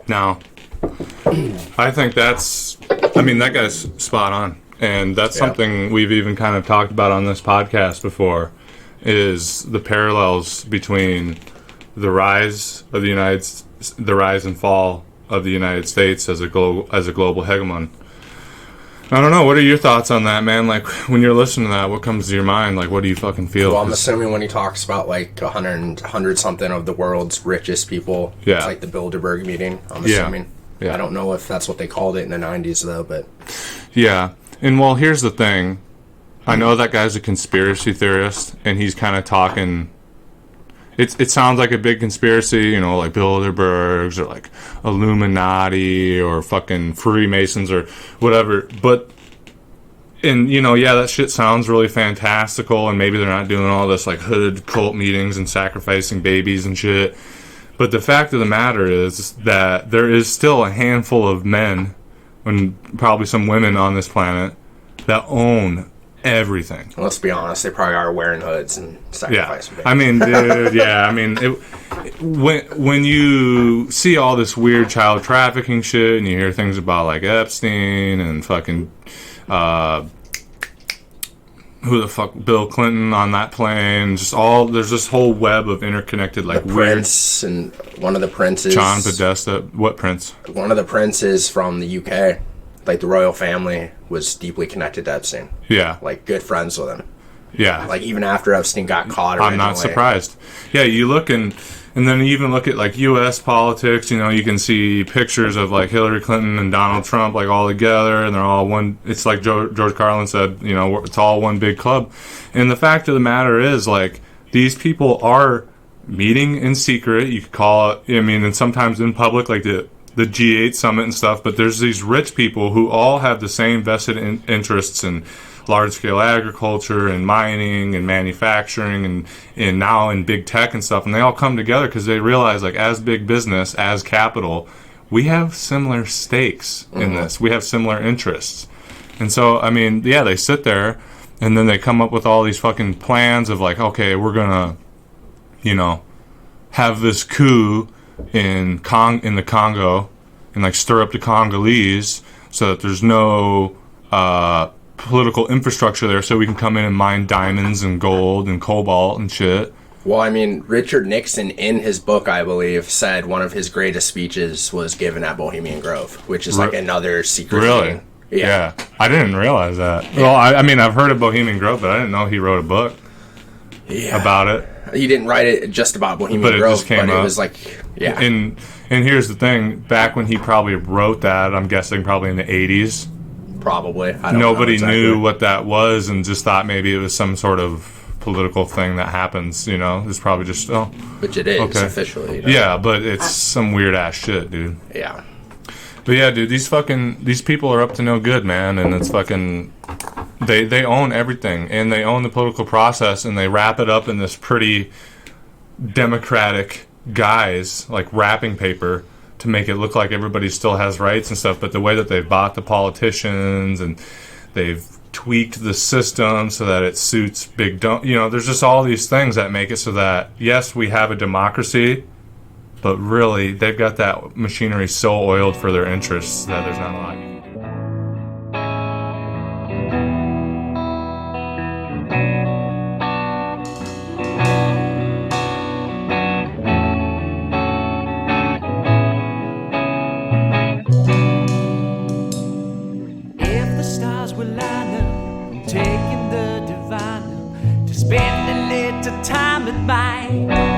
Now, I think that guy's spot on. And that's something we've even kind of talked about on this podcast before, is the parallels between the rise and fall of the United States as a global hegemon. I don't know. What are your thoughts on that, man? Like, when you're listening to that, what comes to your mind? Like, what do you fucking feel? Well, I'm assuming when he talks about, like, 100 something of the world's richest people, it's like the Bilderberg meeting, I'm assuming. Yeah. I don't know if that's what they called it in the 90s, though, but... Yeah. And, well, here's the thing. I know that guy's a conspiracy theorist, and he's kind of talking... It sounds like a big conspiracy, you know, like Bilderbergs or like Illuminati or fucking Freemasons or whatever. But, and, you know, yeah, that shit sounds really fantastical, and maybe they're not doing all this like hooded cult meetings and sacrificing babies and shit. But the fact of the matter is that there is still a handful of men, and probably some women on this planet, that own everything. Let's be honest, they probably are wearing hoods and sacrificing babies. I mean, dude, I mean, when you see all this weird child trafficking shit, and you hear things about like Epstein and fucking who the fuck, Bill Clinton on that plane, there's this whole web of interconnected, like, the Prince, and one of the princes, John Podesta. What prince? One of the princes from the UK, like the royal family, was deeply connected to Epstein. Yeah. Like, good friends with him. Yeah. Like, even after Epstein got caught. I'm not surprised. Yeah, you look and then you even look at, like, U.S. politics, you know, you can see pictures of, like, Hillary Clinton and Donald Trump, like, all together, and they're all one. It's like George Carlin said, you know, it's all one big club. And the fact of the matter is, like, these people are meeting in secret. You could call it, I mean, and sometimes in public, like the G8 summit and stuff, but there's these rich people who all have the same vested interests in large-scale agriculture and mining and manufacturing and now in big tech and stuff, and they all come together because they realize, like, as big business, as capital, we have similar stakes in this. We have similar interests. And so, I mean, yeah, they sit there, and then they come up with all these fucking plans of, like, okay, we're gonna, you know, have this coup in the Congo and, like, stir up the Congolese so that there's no political infrastructure there, so we can come in and mine diamonds and gold and cobalt and shit. Well, I mean, Richard Nixon, in his book, I believe, said one of his greatest speeches was given at Bohemian Grove, which is like another secret really thing. Yeah. I didn't realize that. Yeah. Well, I mean, I've heard of Bohemian Grove, but I didn't know he wrote a book about it. He didn't write it just about Bohemian Grove, just came but up. It was like, yeah. And here's the thing, back when he probably wrote that, I'm guessing probably in the 80s. Probably. Nobody knew what that was and just thought maybe it was some sort of political thing that happens, you know? It's probably just, which it is, officially. You know? Yeah, but it's some weird-ass shit, dude. Yeah. But yeah, dude, these people are up to no good, man, and it's fucking... They own everything, and they own the political process, and they wrap it up in this pretty democratic guise, like wrapping paper, to make it look like everybody still has rights and stuff. But the way that they've bought the politicians and they've tweaked the system so that it suits you know, there's just all these things that make it so that, yes, we have a democracy, but really they've got that machinery so oiled for their interests that there's not a lot you can do. Time at mine.